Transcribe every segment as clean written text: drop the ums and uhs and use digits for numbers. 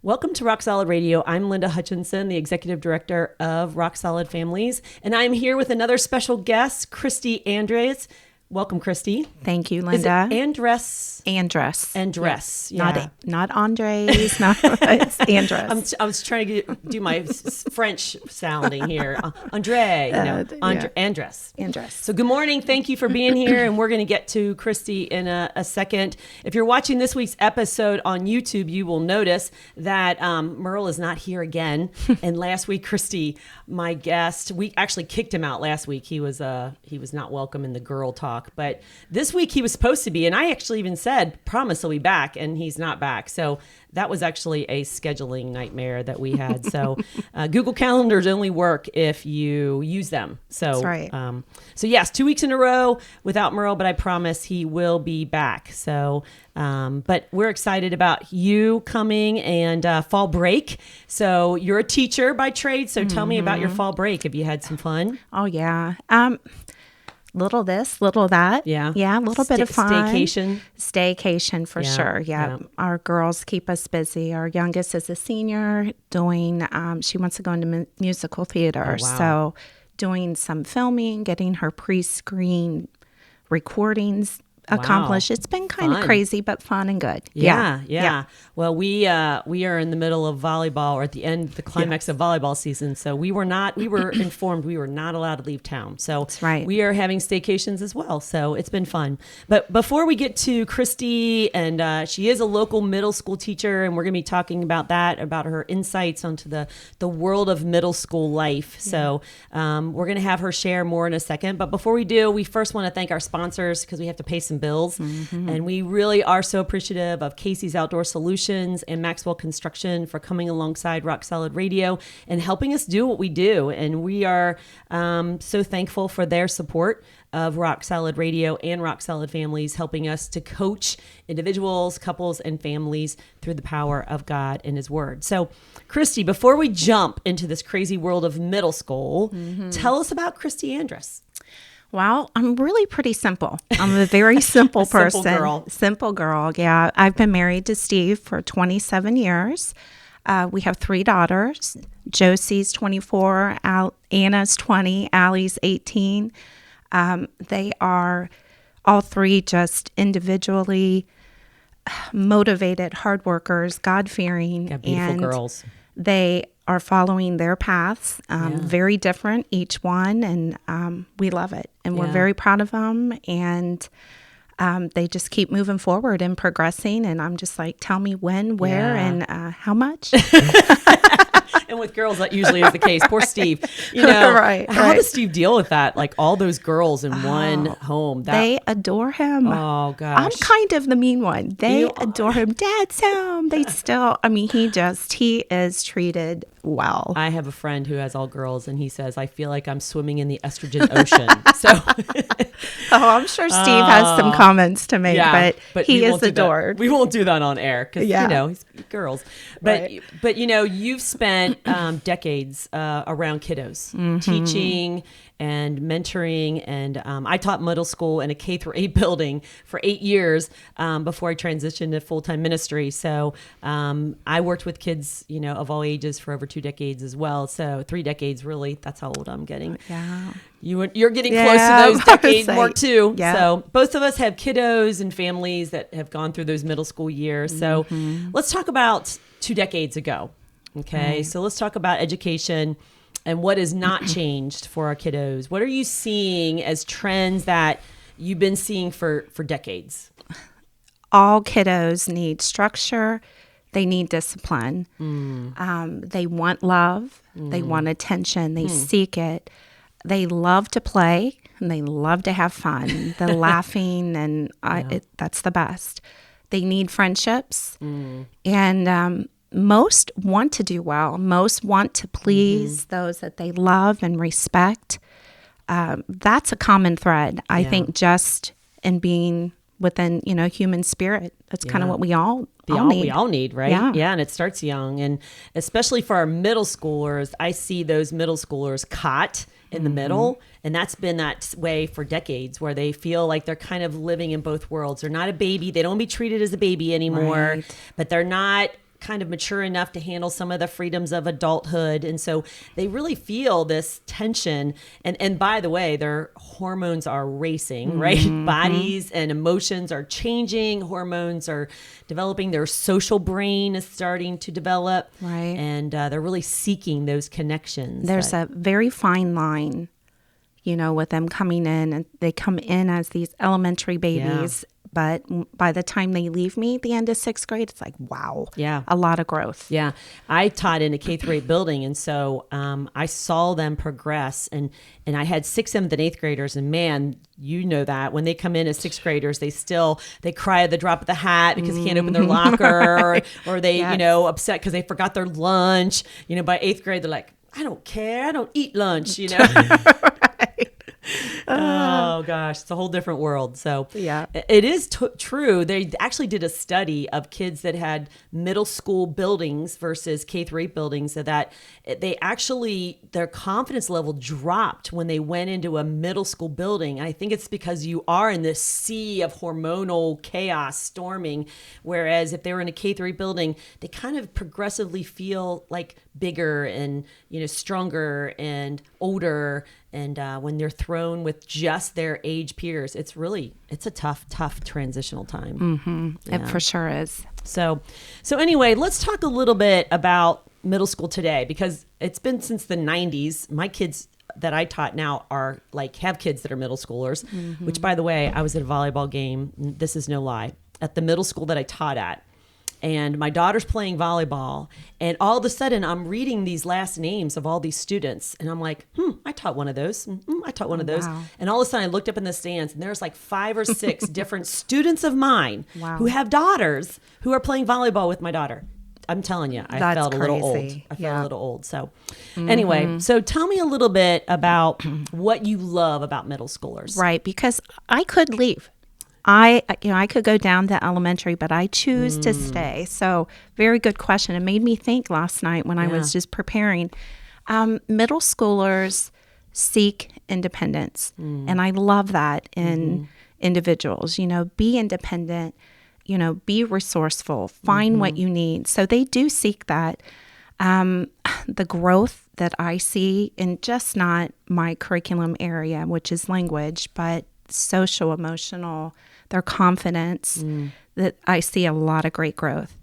Welcome to Rock Solid Radio. I'm Linda Hutchinson, the Executive Director of Rock Solid Families, and I'm here with another special guest, Christy Andres. Welcome, Christy. Thank you, Linda. Is it Andres? Andres. Andres. Yes. Yeah. Not Andres. It's Andres. I was trying to do my French sounding here. Andres. Andres. So good morning. Thank you for being here. And we're going to get to Christy in a second. If you're watching this week's episode on YouTube, you will notice that Merle is not here again. And last week, Christy, my guest, we actually kicked him out last week. He was not welcome in the girl talk. But this week he was supposed to be. And I actually even said, promise he'll be back. And he's not back. So that was actually a scheduling nightmare that we had. So Google Calendars only work if you use them. So, that's right. So yes, 2 weeks in a row without Merle, but I promise he will be back. So, but we're excited about you coming and fall break. So you're a teacher by trade. So tell me about your fall break. Have you had some fun? Oh, yeah. Little this, little that. Yeah. Yeah, a little bit of fun. Staycation for sure. Yeah. Our girls keep us busy. Our youngest is a senior doing, she wants to go into musical theater. Oh, wow. So doing some filming, getting her pre-screen recordings accomplished. It's been kind of crazy, but fun and good. Yeah. Well, we are in the middle of volleyball, or at the end, the climax of volleyball season. So we were informed we were not allowed to leave town. So that's right. We are having staycations as well. So it's been fun. But before we get to Christy, and she is a local middle school teacher, and we're going to be talking about that, about her insights onto the world of middle school life. So we're going to have her share more in a second. But before we do, we first want to thank our sponsors, because we have to pay some bills. And we really are so appreciative of Casey's Outdoor Solutions and Maxwell Construction for coming alongside Rock Solid Radio and helping us do what we do. And we are so thankful for their support of Rock Solid Radio and Rock Solid Families, helping us to coach individuals, couples, and families through the power of God and His Word. So, Christy, before we jump into this crazy world of middle school, tell us about Christy Andres. Well, I'm really pretty simple. I'm a very simple person. Simple girl, yeah. I've been married to Steve for 27 years. We have 3 daughters. Josie's 24, Anna's 20, Allie's 18. They are all 3 just individually motivated, hard workers, God-fearing. Yeah, beautiful girls. They are following their paths, very different, each one, and we love it. And we're very proud of them, and they just keep moving forward and progressing, and I'm just like, tell me when, where, and how much? And with girls, that usually is the case. Poor Steve. How does Steve deal with that? Like all those girls in one home. They adore him. Oh, gosh. I'm kind of the mean one. They adore him. Dad's home. They still, he is treated well. I have a friend who has all girls, and he says, I feel like I'm swimming in the estrogen ocean. So, I'm sure Steve has some comments to make, but he is adored. We won't do that on air because, he's girls. But, you've spent decades around kiddos, teaching and mentoring. And I taught middle school in a K-8 building for 8 years before I transitioned to full-time ministry. So I worked with kids, of all ages for over 2 decades as well. So 3 decades, really. That's how old I'm getting. Yeah. You're getting close to those decades more too. Yeah. So both of us have kiddos and families that have gone through those middle school years. So let's talk about 2 decades ago. Okay. So let's talk about education and what has not changed for our kiddos. What are you seeing as trends that you've been seeing for decades? All kiddos need structure. They need discipline. They want love. They want attention. They seek it. They love to play, and they love to have fun. The laughing, and that's the best. They need friendships. And most want to do well. Most want to please those that they love and respect. That's a common thread, I think, just in being within, human spirit. That's kind of what we all need. We all need, right? Yeah, and it starts young. And especially for our middle schoolers, I see those middle schoolers caught in the middle. And that's been that way for decades, where they feel like they're kind of living in both worlds. They're not a baby. They don't be treated as a baby anymore, but they're not kind of mature enough to handle some of the freedoms of adulthood. And so they really feel this tension. And by the way, their hormones are racing, right? Bodies and emotions are changing. Hormones are developing. Their social brain is starting to develop. Right. And they're really seeking those connections. There's a very fine line, with them coming in, and they come in as these elementary babies. But by the time they leave me at the end of 6th grade, it's like, wow, a lot of growth. Yeah. I taught in a K-8 building. And so I saw them progress. And I had 6th, 7th, and 8th graders. And man, that when they come in as 6th graders, they cry at the drop of the hat because they can't open their locker or they, upset because they forgot their lunch. By 8th grade, they're like, I don't care. I don't eat lunch, Oh gosh, it's a whole different world. So yeah, it is true. They actually did a study of kids that had middle school buildings versus K-8 buildings, so that their confidence level dropped when they went into a middle school building. And I think it's because you are in this sea of hormonal chaos storming, whereas if they were in a K-8 building, they kind of progressively feel like bigger and stronger and older. And when they're thrown with just their age peers, it's a tough transitional time. Mm-hmm. Yeah. It for sure is. So anyway, let's talk a little bit about middle school today, because it's been since the 90s. My kids that I taught now have kids that are middle schoolers, which, by the way, I was at a volleyball game. This is no lie, at the middle school that I taught at. And my daughter's playing volleyball, and all of a sudden I'm reading these last names of all these students, and I'm like, I taught one of those. I taught one of those. Wow. And all of a sudden I looked up in the stands, and there's like 5 or 6 different students of mine who have daughters who are playing volleyball with my daughter. I'm telling you, I felt a little old. I felt a little old. So anyway, so tell me a little bit about what you love about middle schoolers. Right, because I could leave. I could go down to elementary, but I choose to stay. So very good question. It made me think last night when I was just preparing. Middle schoolers seek independence. And I love that in individuals. Be independent, be resourceful, find what you need. So they do seek that. The growth that I see in just not my curriculum area, which is language, but social, emotional, their confidence, that I see a lot of great growth.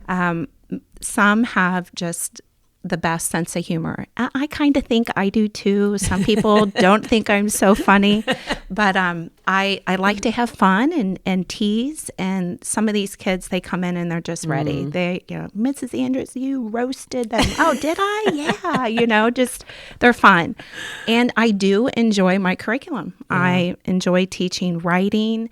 Some have just the best sense of humor. I kind of think I do too. Some people don't think I'm so funny, but I like to have fun and tease. And some of these kids, they come in and they're just ready. They, Mrs. Andres, you roasted them. Oh, did I? Yeah. Just they're fun. And I do enjoy my curriculum. Yeah. I enjoy teaching writing.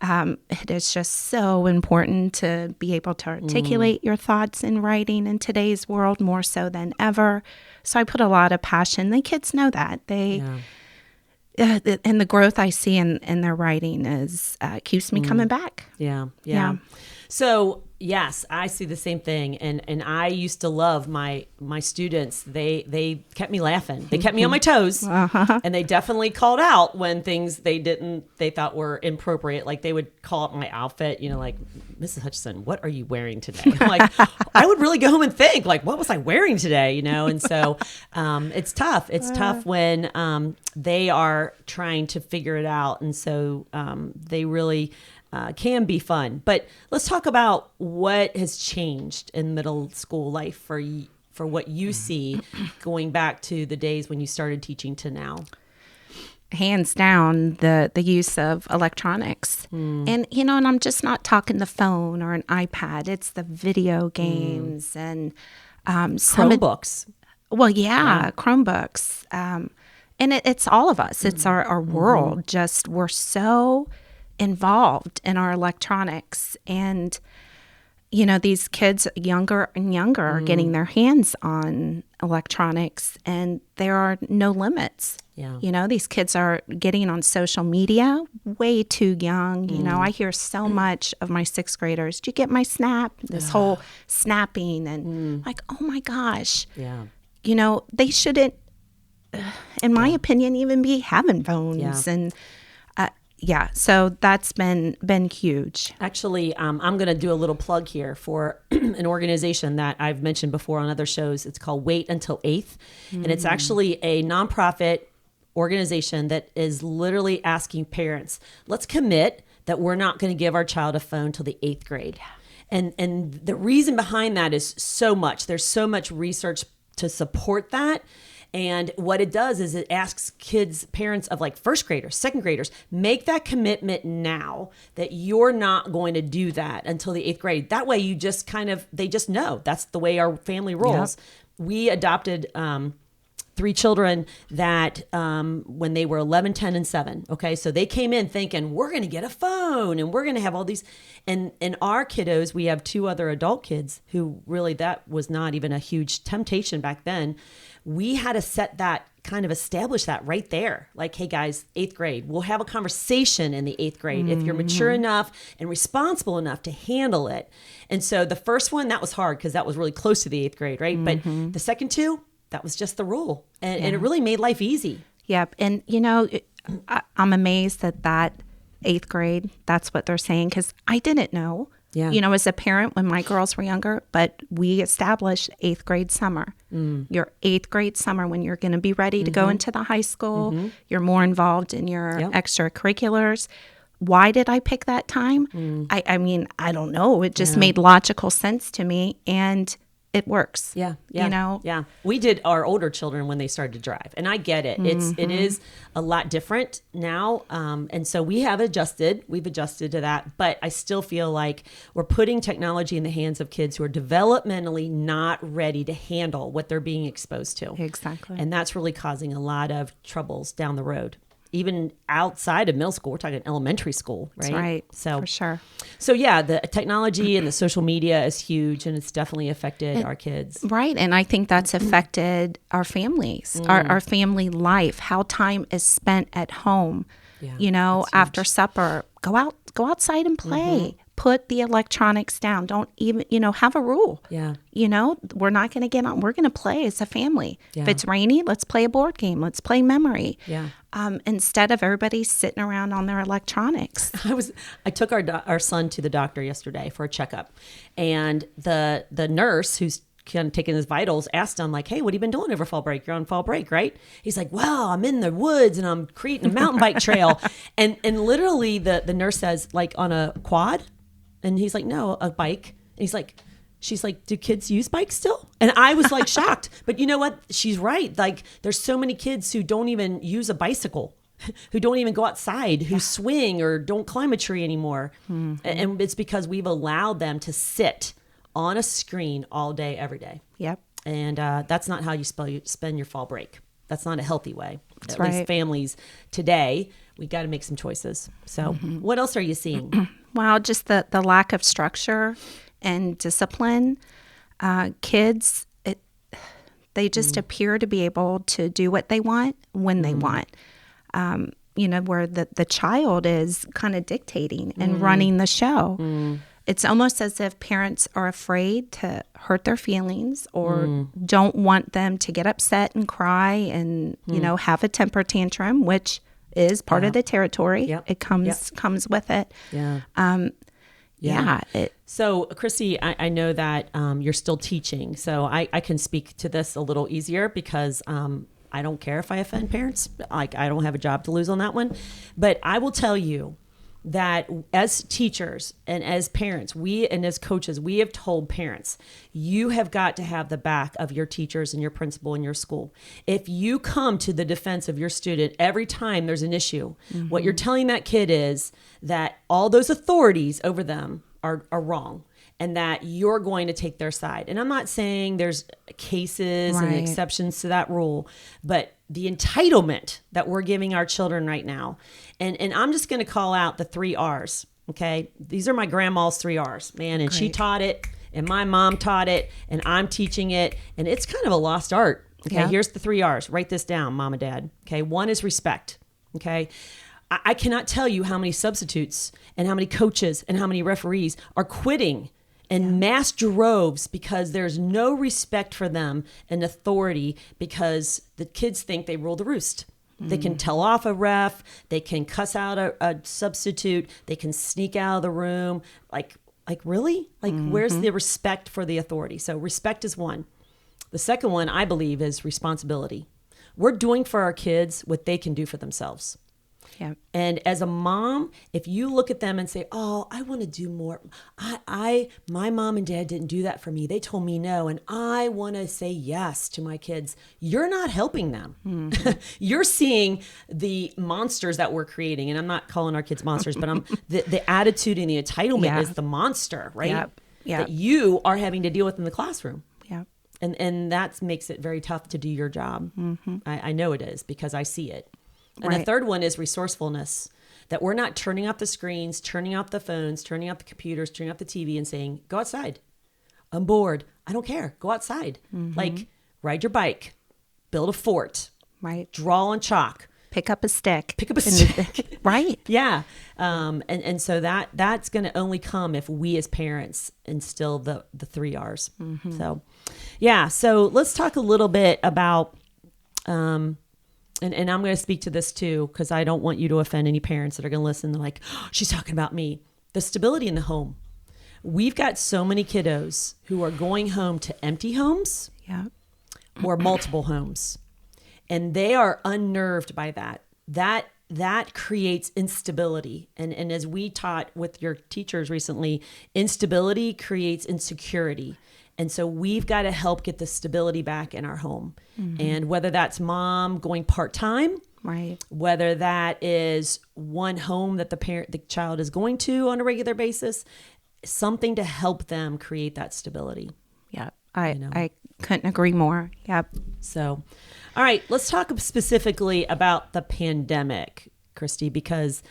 It is just so important to be able to articulate your thoughts in writing in today's world more so than ever. So I put a lot of passion. The kids know that. And the growth I see in their writing keeps me coming back. Yeah. So yes, I see the same thing. And I used to love my students. They kept me laughing. They kept me on my toes. And they definitely called out when things they thought were inappropriate. Like they would call out my outfit, like, Mrs. Hutchison, what are you wearing today? I'm like, I would really go home and think, like, what was I wearing today? And so it's tough. It's tough when they are trying to figure it out. And so they really can be fun. But let's talk about what has changed in middle school life for what you see going back to the days when you started teaching to now. Hands down, the use of electronics. And, and I'm just not talking the phone or an iPad. It's the video games and Chromebooks. Chromebooks. And it's all of us. It's our world. Just we're so involved in our electronics, and these kids younger and younger are getting their hands on electronics, and there are no limits. These kids are getting on social media way too young. I hear so much of my 6th graders, do you get my snap? This whole snapping and like, oh my gosh. They shouldn't, in my opinion, even be having phones. And Yeah, so that's been huge. Actually, I'm going to do a little plug here for an organization that I've mentioned before on other shows. It's called Wait Until 8th. And it's actually a nonprofit organization that is literally asking parents, let's commit that we're not going to give our child a phone till the 8th grade. And the reason behind that is so much. There's so much research to support that. And what it does is it asks kids, parents of like first graders, second graders, make that commitment now that you're not going to do that until the 8th grade. That way you just they just know that's the way our family rolls. Yep. We adopted 3 children that when they were 11, 10, and 7. Okay, so they came in thinking, we're going to get a phone and we're going to have all these. And in our kiddos, we have 2 other adult kids who really, that was not even a huge temptation back then. We had to establish that right there. Like, hey guys, 8th grade, we'll have a conversation in the 8th grade if you're mature enough and responsible enough to handle it. And so the first one, that was hard because that was really close to the 8th grade, right? But the second 2, that was just the rule. And it really made life easy. Yep. And, I'm amazed that 8th grade, that's what they're saying, because I didn't know. Yeah. As a parent when my girls were younger, but we established 8th grade summer. Your 8th grade summer when you're going to be ready to go into the high school, you're more involved in your extracurriculars. Why did I pick that time? I mean, I don't know. It just made logical sense to me, and it works. Yeah. Yeah. We did our older children when they started to drive, and I get it. It is a lot different now. And so we've adjusted to that, but I still feel like we're putting technology in the hands of kids who are developmentally not ready to handle what they're being exposed to. Exactly. And that's really causing a lot of troubles down the road. Even outside of middle school, we're talking elementary school, right? That's right. So for sure. So yeah, the technology and the social media is huge, and it's definitely affected our kids. Right, and I think that's affected our families, our family life, how time is spent at home. Yeah, after supper, go outside and play. Put the electronics down. Don't even, have a rule. Yeah. We're not going to get on. We're going to play as a family. Yeah. If it's rainy, let's play a board game. Let's play memory. Yeah. Instead of everybody sitting around on their electronics. I took our son to the doctor yesterday for a checkup, and the nurse who's kind of taking his vitals asked him, like, hey, what have you been doing over fall break? You're on fall break, right? He's like, well, I'm in the woods and I'm creating a mountain bike trail. And literally the nurse says, like, on a quad? And he's like, no, a bike. And she's like, do kids use bikes still? And I was like shocked. But you know what? She's right. Like, there's so many kids who don't even use a bicycle, who don't even go outside, who swing or don't climb a tree anymore. And it's because we've allowed them to sit on a screen all day, every day. Yep. And that's not how you spend your fall break. That's not a healthy way. At least families today, we got to make some choices. So what else are you seeing? Well, just the lack of structure and discipline. Kids, they just appear to be able to do what they want when they want. Where the child is kind of dictating and running the show. It's almost as if parents are afraid to hurt their feelings or don't want them to get upset and cry and, have a temper tantrum, which is part of the territory. Yep. It comes with it. Yeah. So, Christy, I know that you're still teaching, so I can speak to this a little easier because I don't care if I offend parents. Like, I don't have a job to lose on that one. But I will tell you that as teachers and as parents, and as coaches, we have told parents, you have got to have the back of your teachers and your principal in your school. If you come to the defense of your student every time there's an issue, what you're telling that kid is that all those authorities over them are wrong, and that you're going to take their side. And I'm not saying there's cases and exceptions to that rule, but the entitlement that we're giving our children right now. And I'm just going to call out the 3 R's, okay? These are my grandma's 3 R's, man, and she taught it, and my mom taught it, and I'm teaching it, and it's kind of a lost art, okay? Here's the 3 R's. Write this down, mom and dad, okay? 1 is respect, okay? I cannot tell you how many substitutes and how many coaches and how many referees are quitting in mass droves because there's no respect for them and authority because the kids think they rule the roost. They can tell off a ref. They can cuss out a substitute. They can sneak out of the room. Like really? Like, where's the respect for the authority? So respect is one. The second one, I believe, is responsibility. We're doing for our kids what they can do for themselves. Yeah. And as a mom, if you look at them and say, "Oh, I want to do more. My mom and dad didn't do that for me. They told me no, and I want to say yes to my kids." You're not helping them. You're seeing the monsters that we're creating, and I'm not calling our kids monsters, but the attitude and the entitlement is the monster, right? Yep. That you are having to deal with in the classroom. Yeah. And that makes it very tough to do your job. I know it is because I see it. And Right. the third one is resourcefulness, that we're not turning off the screens, turning off the phones, turning off the computers, turning off the TV and saying, "Go outside. I'm bored. I don't care. Go outside." Like, ride your bike, build a fort, Right. draw on chalk. Pick up a stick. Pick up a stick. Right. Yeah. And so that's going to only come if we as parents instill the 3 R's. So, yeah. So let's talk a little bit about, and I'm going to speak to this too, because I don't want you to offend any parents that are going to listen. They're like, "Oh, she's talking about me." The stability in the home. We've got so many kiddos who are going home to empty homes Yeah. or multiple homes. And they are unnerved by that. That creates instability. And as we taught with your teachers recently, instability creates insecurity. And so we've got to help get the stability back in our home. And whether that's mom going part-time, Right. whether that is one home that the child is going to on a regular basis, something to help them create that stability. Yeah. I couldn't agree more. Yep. So, all right, let's talk specifically about the pandemic, Christy, because,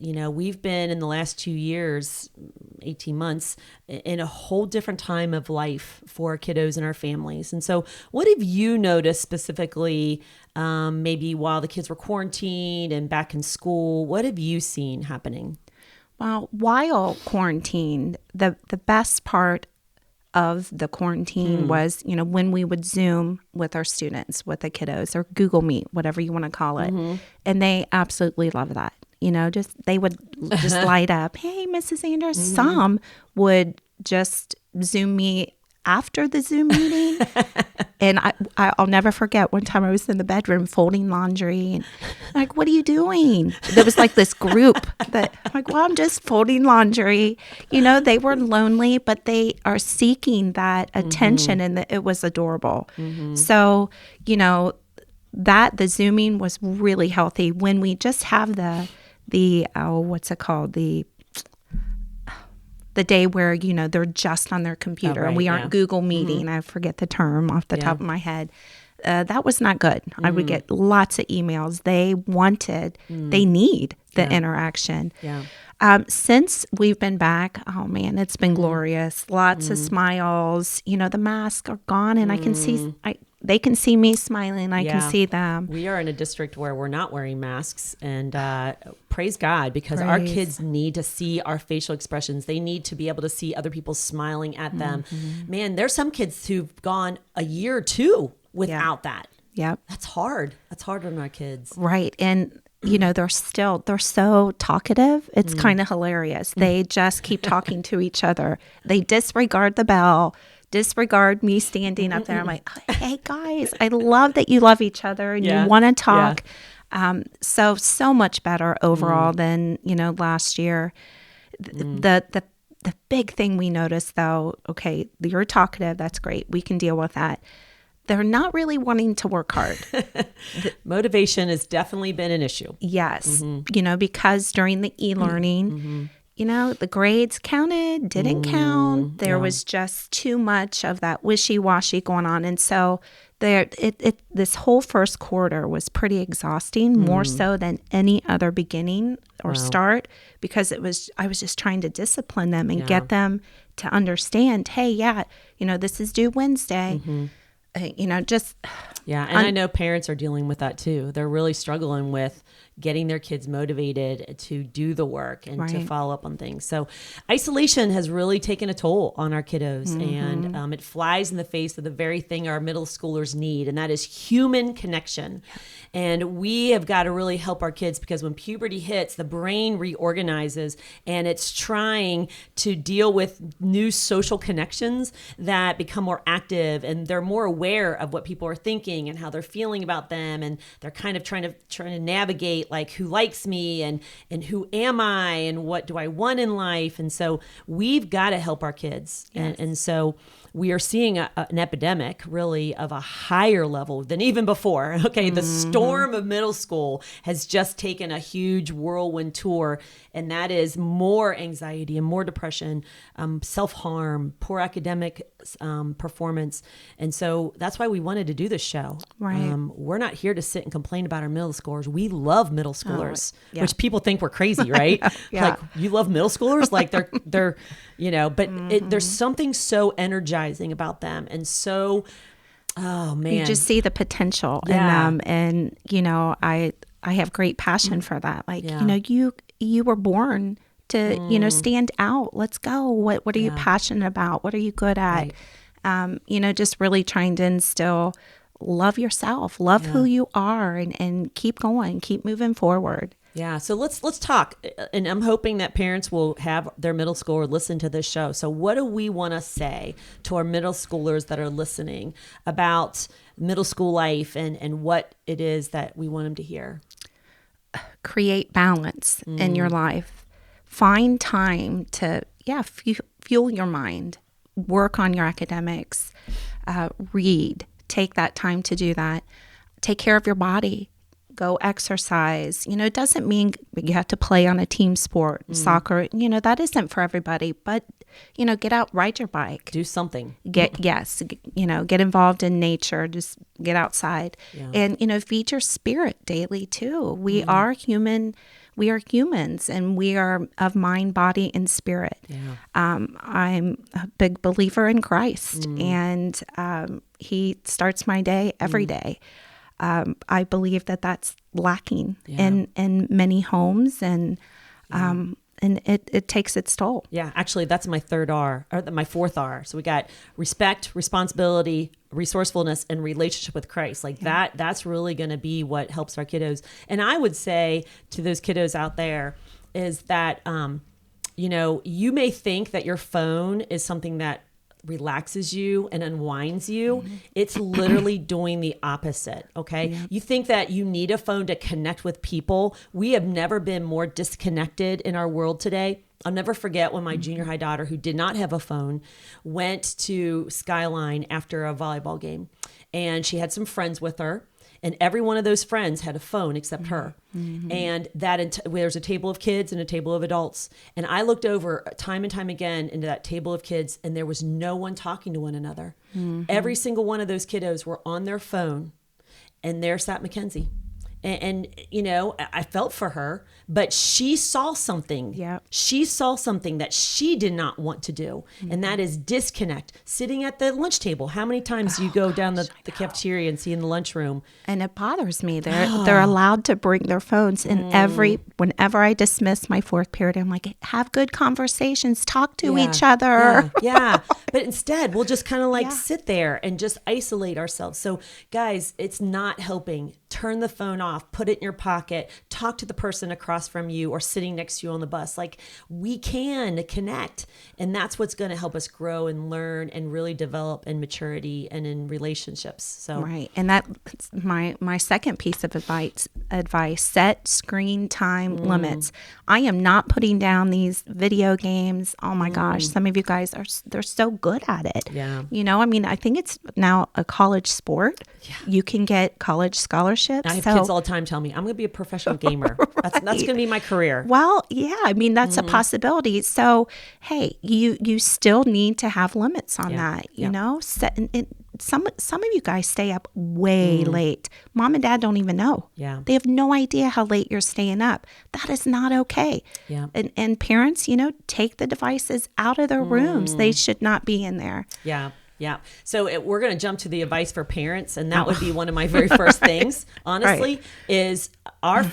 we've been in the last 2 years, 18 months, in a whole different time of life for our kiddos and our families. And so what have you noticed specifically, maybe while the kids were quarantined and back in school? What have you seen happening? Well, while quarantined, the best part of the quarantine was, when we would Zoom with our students, with the kiddos, or Google Meet, whatever you want to call it. And they absolutely love that. They would just light up. "Hey, Mrs. Andres." Some would just Zoom me after the Zoom meeting. And I'll never forget one time I was in the bedroom folding laundry and like, "What are you doing?" There was like this group that I'm like, "Well, I'm just folding laundry." They were lonely, but they are seeking that attention, and it was adorable. So, that the Zooming was really healthy when we just have the what's it called? The day where, they're just on their computer and we aren't Google Meeting. I forget the term off the top of my head. That was not good. I would get lots of emails. They need the interaction. Yeah. Since we've been back, oh man, it's been glorious. Lots of smiles. The masks are gone and I can see, they can see me smiling. I can see them. We are in a district where we're not wearing masks, and praise God, because our kids need to see our facial expressions. They need to be able to see other people smiling at them. Man, there's some kids who've gone a year or two without that. Yep. That's hard. That's hard on our kids. Right. And they're so talkative. It's kind of hilarious. They just keep talking to each other. They disregard the bell, disregard me standing up there. I'm like, "Hey guys, I love that you love each other and you want to talk." So much better overall than, last year. The big thing we noticed though, okay, you're talkative. That's great. We can deal with that. They're not really wanting to work hard. Motivation has definitely been an issue. Yes. Because during the e-learning, the grades counted, didn't count. There was just too much of that wishy-washy going on. And so this whole first quarter was pretty exhausting, more so than any other beginning or start, because I was just trying to discipline them and get them to understand, hey, this is due Wednesday. And I know parents are dealing with that too. They're really struggling with getting their kids motivated to do the work and to Right. follow up on things. So isolation has really taken a toll on our kiddos, and it flies in the face of the very thing our middle schoolers need, and that is human connection. And we have got to really help our kids, because when puberty hits, the brain reorganizes and it's trying to deal with new social connections that become more active, and they're more aware of what people are thinking and how they're feeling about them, and they're kind of trying to navigate like who likes me and who am I and what do I want in life. And so we've got to help our kids. And so we are seeing an epidemic really of a higher level than even before. Okay, the storm of middle school has just taken a huge whirlwind tour, and that is more anxiety and more depression, self-harm, poor academic performance. And so that's why we wanted to do this show. Right. We're not here to sit and complain about our middle schoolers. We love middle schoolers, yeah. which people think we're crazy, right? Yeah. Like, you love middle schoolers? Like they're but there's something so energizing about them. And so, oh man. You just see the potential in Yeah. them. And, I have great passion for that. Like, Yeah. you were born to, stand out. Let's go. What are you passionate about? What are you good at? Right. Just really trying to instill love yourself, love who you are, and keep going, keep moving forward. Yeah. So let's talk. And I'm hoping that parents will have their middle schooler listen to this show. So what do we want to say to our middle schoolers that are listening about middle school life and what it is that we want them to hear? Create balance in your life. Find time to, fuel your mind, work on your academics, read, take that time to do that. Take care of your body. Go exercise. It doesn't mean you have to play on a team sport, soccer. That isn't for everybody. But, get out, ride your bike. Do something. Get involved in nature. Just get outside. Yeah. And, feed your spirit daily too. We are human. We are humans, and we are of mind, body, and spirit. Yeah. I'm a big believer in Christ, and He starts my day every day. I believe that that's lacking in many homes, and it takes its toll. Yeah, actually, that's my third R, or my fourth R. So we got respect, responsibility, resourcefulness, and relationship with Christ. Like that's really going to be what helps our kiddos. And I would say to those kiddos out there is that, you may think that your phone is something that relaxes you and unwinds you. It's literally doing the opposite. Okay. You think that you need a phone to connect with people. We have never been more disconnected in our world today. I'll never forget when my junior high daughter, who did not have a phone, went to Skyline after a volleyball game, and she had some friends with her. And every one of those friends had a phone except her. And there's a table of kids and a table of adults. And I looked over time and time again into that table of kids, and there was no one talking to one another. Every single one of those kiddos were on their phone, and there sat Mackenzie. And I felt for her, but she saw something. Yep. She saw something that she did not want to do. And that is disconnect. Sitting at the lunch table. How many times do you go down the cafeteria and see in the lunchroom? And it bothers me. They're allowed to bring their phones. And whenever I dismiss my fourth period, I'm like, have good conversations, talk to each other. Yeah. But instead, we'll just kind of sit there and just isolate ourselves. So guys, it's not helping. Turn the phone off, put it in your pocket, talk to the person across from you or sitting next to you on the bus. Like, we can connect, and that's what's going to help us grow and learn and really develop in maturity and in relationships. So Right. And that's my second piece of advice, set screen time limits. I am not putting down these video games. Oh my gosh, some of you guys they're so good at it. Yeah. I think it's now a college sport. Yeah. You can get college scholarships. I have kids all the time tell me, I'm going to be a professional gamer. That's going to be my career. Well, yeah, that's a possibility. So, hey, you still need to have limits on that, you know? Some of you guys stay up way late. Mom and dad don't even know. Yeah. They have no idea how late you're staying up. That is not okay. Yeah. And parents, take the devices out of their rooms. They should not be in there. Yeah. Yeah. So we're going to jump to the advice for parents, and that would be one of my very first things, honestly, is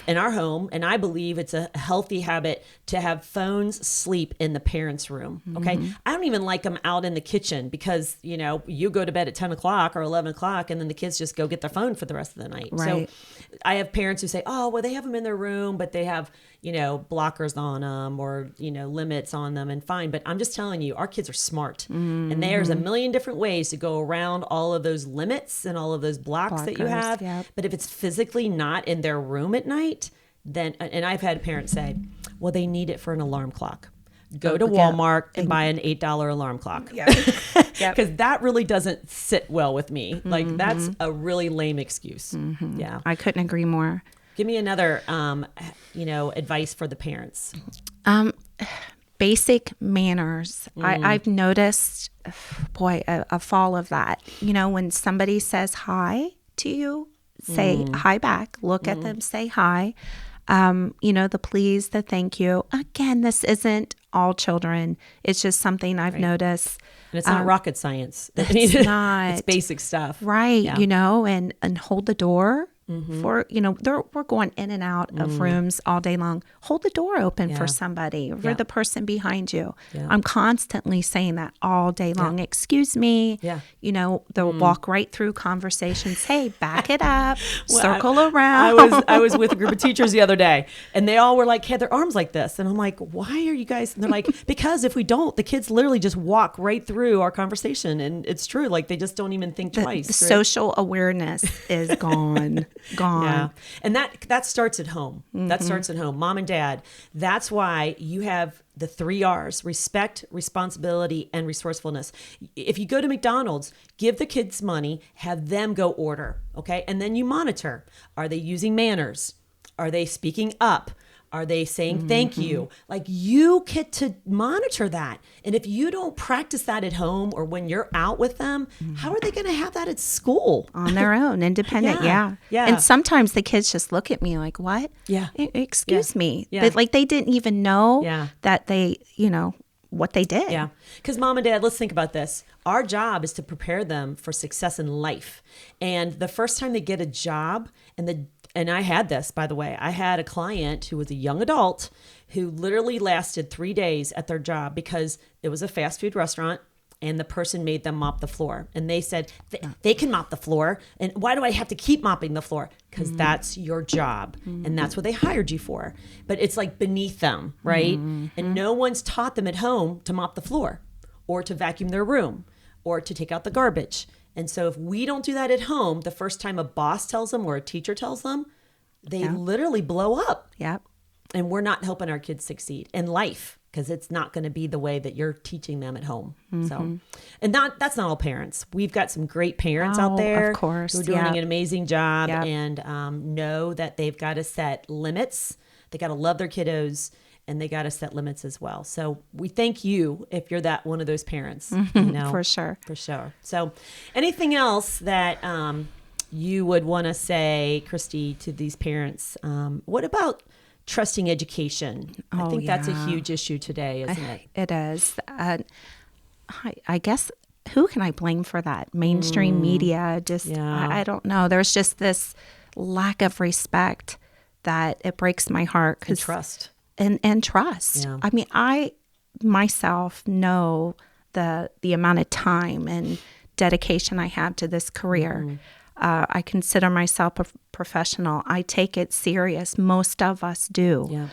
in our home, and I believe it's a healthy habit to have phones sleep in the parents' room. Okay. I don't even like them out in the kitchen because, you go to bed at 10 o'clock or 11 o'clock, and then the kids just go get their phone for the rest of the night. Right. So I have parents who say, oh, well, they have them in their room, but they have, blockers on them or, limits on them, and fine. But I'm just telling you, our kids are smart, and there's a million different ways to go around all of those limits and all of those blocks that you have. Yep. But if it's physically not in their room at night, then, and I've had parents say, well, they need it for an alarm clock. Go to Walmart and buy an $8 alarm clock. Yeah. Because that really doesn't sit well with me. Like, that's a really lame excuse. Yeah. I couldn't agree more. Give me another, advice for the parents. Basic manners. I've noticed, a fall of that. When somebody says hi to you, say hi back. Look at them, say hi. The please, the thank you. Again, this isn't all children. It's just something I've noticed. And it's not rocket science. It's not. It's basic stuff. Right. Yeah. And hold the door. For, we're going in and out of rooms all day long. Hold the door open for somebody, for the person behind you. Yeah. I'm constantly saying that all day long. Excuse me. Yeah. They'll walk right through conversations. Hey, back it up, circle around. I was with a group of teachers the other day, and they all were like, had their arms like this. And I'm like, why are you guys? And they're like, because if we don't, the kids literally just walk right through our conversation. And it's true. Like, they just don't even think twice. The social awareness is gone. Yeah. And that starts at home. That starts at home. Mom and dad. That's why you have the 3 R's: respect, responsibility, and resourcefulness. If you go to McDonald's, give the kids money, have them go order. Okay. And then you monitor. Are they using manners? Are they speaking up? Are they saying thank you? Like, you get to monitor that. And if you don't practice that at home or when you're out with them, how are they going to have that at school? On their own, independent. Yeah. And sometimes the kids just look at me like, what? Yeah. Excuse me. Yeah. Like, they didn't even know that they, what they did. Yeah. Because mom and dad, let's think about this. Our job is to prepare them for success in life. And the first time they get a job, and I had this, by the way. I had a client who was a young adult who literally lasted 3 days at their job because it was a fast food restaurant and the person made them mop the floor. And they said, they can mop the floor. And why do I have to keep mopping the floor? Because that's your job. And that's what they hired you for. But it's like beneath them, right? And no one's taught them at home to mop the floor or to vacuum their room or to take out the garbage. And so if we don't do that at home, the first time a boss tells them or a teacher tells them, they literally blow up. Yep. And we're not helping our kids succeed in life because it's not going to be the way that you're teaching them at home. So, and that's not all parents. We've got some great parents out there, of course, who are doing an amazing job and know that they've got to set limits. They got to love their kiddos. And they got to set limits as well. So we thank you if you're that one of those parents. For sure. For sure. So anything else that you would want to say, Christy, to these parents? What about trusting education? I think that's a huge issue today, isn't it? It is. I guess, who can I blame for that? Mainstream media, just, I don't know. There's just this lack of respect that it breaks my heart. And trust. And trust. Yeah. I mean, I myself know the amount of time and dedication I have to this career. I consider myself a professional. I take it serious. Most of us do. Yeah.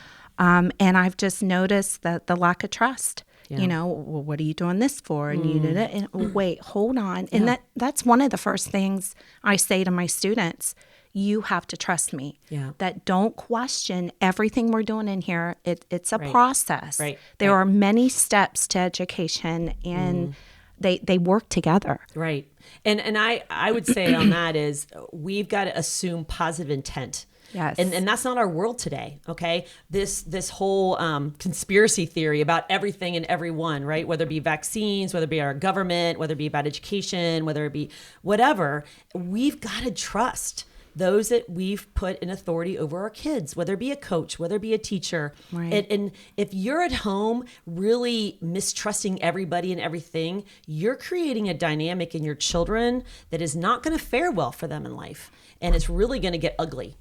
And I've just noticed that the lack of trust. Well, what are you doing this for? And you did it. And wait, hold on. And that's one of the first things I say to my students. You have to trust me. Yeah. That don't question everything we're doing in here. It's a process. Right. There are many steps to education, and they work together. Right. And I would say on that is we've got to assume positive intent. Yes. And that's not our world today, okay? This whole conspiracy theory about everything and everyone, right? Whether it be vaccines, whether it be our government, whether it be about education, whether it be whatever, we've got to trust those that we've put in authority over our kids, whether it be a coach, whether it be a teacher. Right. And if you're at home really mistrusting everybody and everything, you're creating a dynamic in your children that is not going to fare well for them in life. And it's really going to get ugly.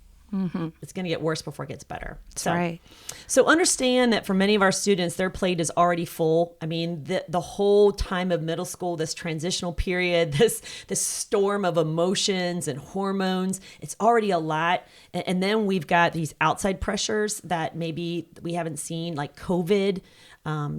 It's going to get worse before it gets better. That's right. So understand that for many of our students, their plate is already full. I mean, the whole time of middle school, this transitional period, this storm of emotions and hormones, it's already a lot. And then we've got these outside pressures that maybe we haven't seen, like COVID,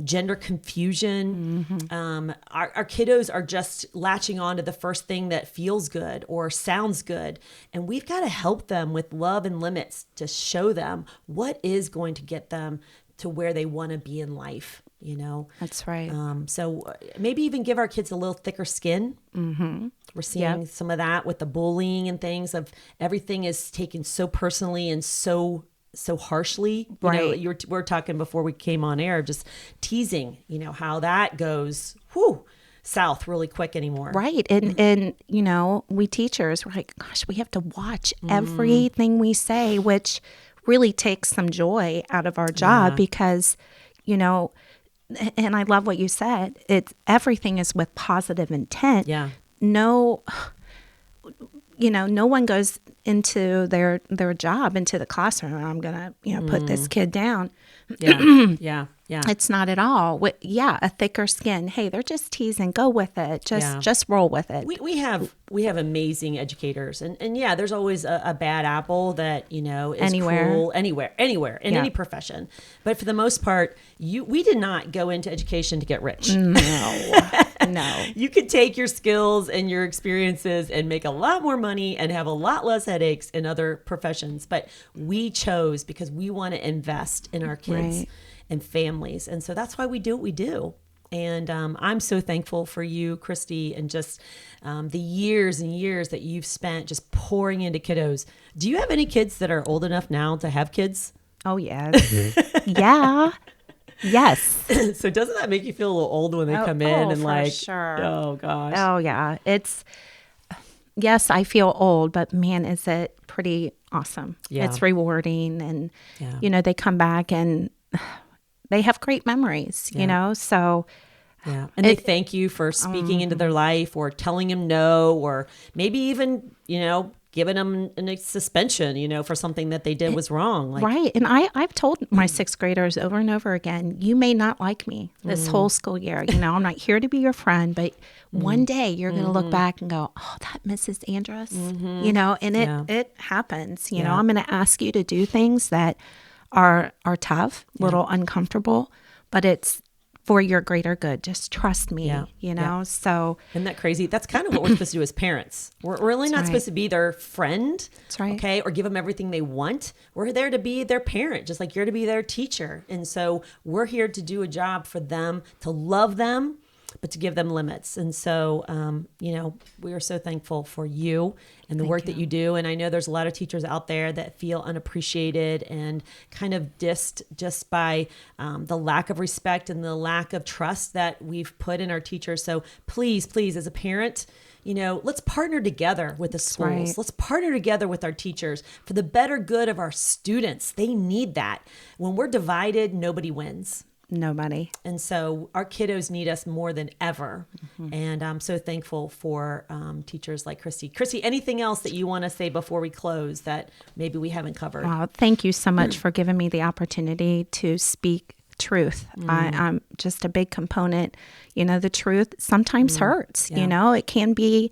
gender confusion. Our kiddos are just latching on to the first thing that feels good or sounds good. And we've got to help them with love and limits to show them what is going to get them to where they want to be in life, you know? That's right. So maybe even give our kids a little thicker skin. We're seeing some of that with the bullying and things of everything is taken so personally and so harshly. Right. You know, we're talking before we came on air, just teasing, you know, how that goes south really quick anymore. Right. And you know, we teachers, we're like, gosh, we have to watch everything we say, which really takes some joy out of our job because, you know, and I love what you said. It's everything is with positive intent. Yeah. No, you know, no one goes into their job, into the classroom. I'm going to, you know, put this kid down. Yeah. It's not at all. A thicker skin. Hey, they're just teasing. Go with it. Just roll with it. We have amazing educators, and yeah, there's always a bad apple that, you know, is cruel anywhere in any profession. But for the most part, we did not go into education to get rich. No. You could take your skills and your experiences and make a lot more money and have a lot less headaches in other professions. But we chose because we want to invest in our kids and families. And so that's why we do what we do. And I'm so thankful for you, Christy, and just the years and years that you've spent just pouring into kiddos. Do you have any kids that are old enough now to have kids? Oh, yes. Yeah. Yes. So doesn't that make you feel a little old when they come in and like, sure. Oh gosh. Oh yeah. Yes, I feel old, but man, is it pretty awesome. Yeah. It's rewarding. And, you know, they come back and they have great memories, you know, so. Yeah. And they thank you for speaking into their life or telling them no, or maybe even, you know, giving them a suspension, you know, for something that they did was wrong. Like, right. And I've told my sixth graders over and over again, you may not like me this whole school year. You know, I'm not here to be your friend, but one day you're going to look back and go, oh, that Mrs. Andres, you know, and it happens. You know, I'm going to ask you to do things that are tough, little uncomfortable, but it's for your greater good. Just trust me, you know? So. Isn't that crazy? That's kind of what we're supposed to do as parents. We're really not supposed to be their friend. That's right. Okay. Or give them everything they want. We're there to be their parent, just like you're to be their teacher. And so we're here to do a job for them, to love them, but to give them limits. And so, you know, we are so thankful for you and the work that you do. And I know there's a lot of teachers out there that feel unappreciated and kind of dissed just by the lack of respect and the lack of trust that we've put in our teachers. So please, as a parent, you know, let's partner together with the schools. Right. Let's partner together with our teachers for the better good of our students. They need that. When we're divided, nobody wins. Nobody. And so our kiddos need us more than ever. And I'm so thankful for teachers like Christy. Christy, anything else that you want to say before we close that maybe we haven't covered? Well, thank you so much for giving me the opportunity to speak truth. I'm just a big component. You know, the truth sometimes hurts. You know, it can be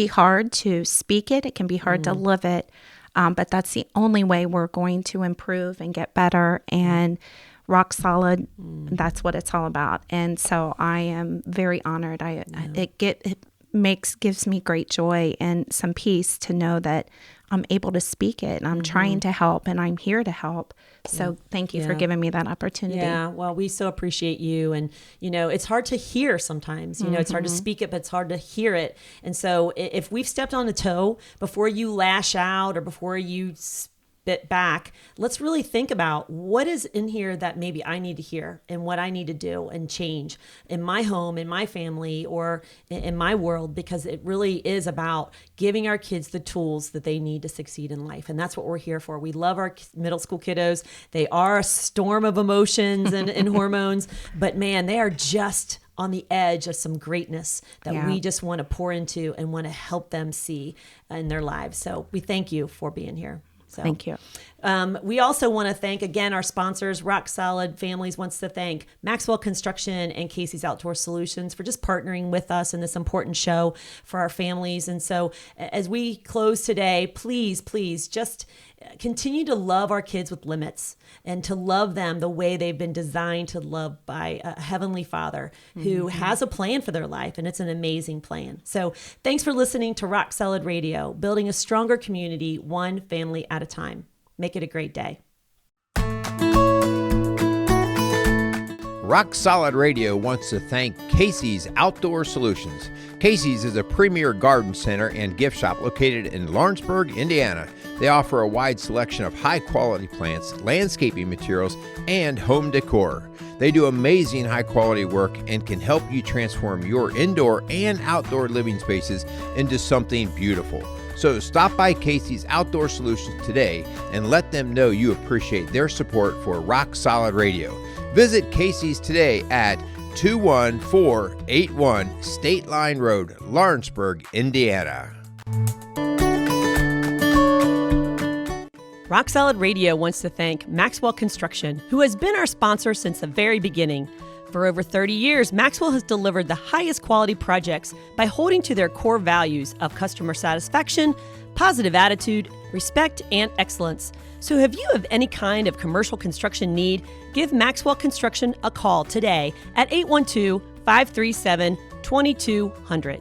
hard to speak it. It can be hard to live it. But that's the only way we're going to improve and get better and rock solid. That's what it's all about. And so I am very honored. It gives me great joy and some peace to know that I'm able to speak it and I'm trying to help and I'm here to help. So thank you for giving me that opportunity. Yeah. Well, we so appreciate you. And, you know, it's hard to hear sometimes, you know, it's hard to speak it, but it's hard to hear it. And so if we've stepped on a toe before you lash out or before you bit back, let's really think about what is in here that maybe I need to hear and what I need to do and change in my home, in my family, or in my world, because it really is about giving our kids the tools that they need to succeed in life. And that's what we're here for. We love our middle school kiddos. They are a storm of emotions and hormones, but man, they are just on the edge of some greatness that we just want to pour into and want to help them see in their lives. So we thank you for being here. So, thank you. We also want to thank, again, our sponsors. Rock Solid Families wants to thank Maxwell Construction and Casey's Outdoor Solutions for just partnering with us in this important show for our families. And so as we close today, please just continue to love our kids with limits and to love them the way they've been designed to love by a Heavenly Father who has a plan for their life, and it's an amazing plan. So thanks for listening to Rock Solid Radio, building a stronger community, one family at a time. Make it a great day. Rock Solid Radio wants to thank Casey's Outdoor Solutions. Casey's is a premier garden center and gift shop located in Lawrenceburg, Indiana. They offer a wide selection of high-quality plants, landscaping materials, and home decor. They do amazing high-quality work and can help you transform your indoor and outdoor living spaces into something beautiful. So stop by Casey's Outdoor Solutions today and let them know you appreciate their support for Rock Solid Radio. Visit Casey's today at 21481 State Line Road, Lawrenceburg, Indiana. Rock Solid Radio wants to thank Maxwell Construction, who has been our sponsor since the very beginning. For over 30 years, Maxwell has delivered the highest quality projects by holding to their core values of customer satisfaction, positive attitude, respect, and excellence. So if you have any kind of commercial construction need, give Maxwell Construction a call today at 812-537-2200.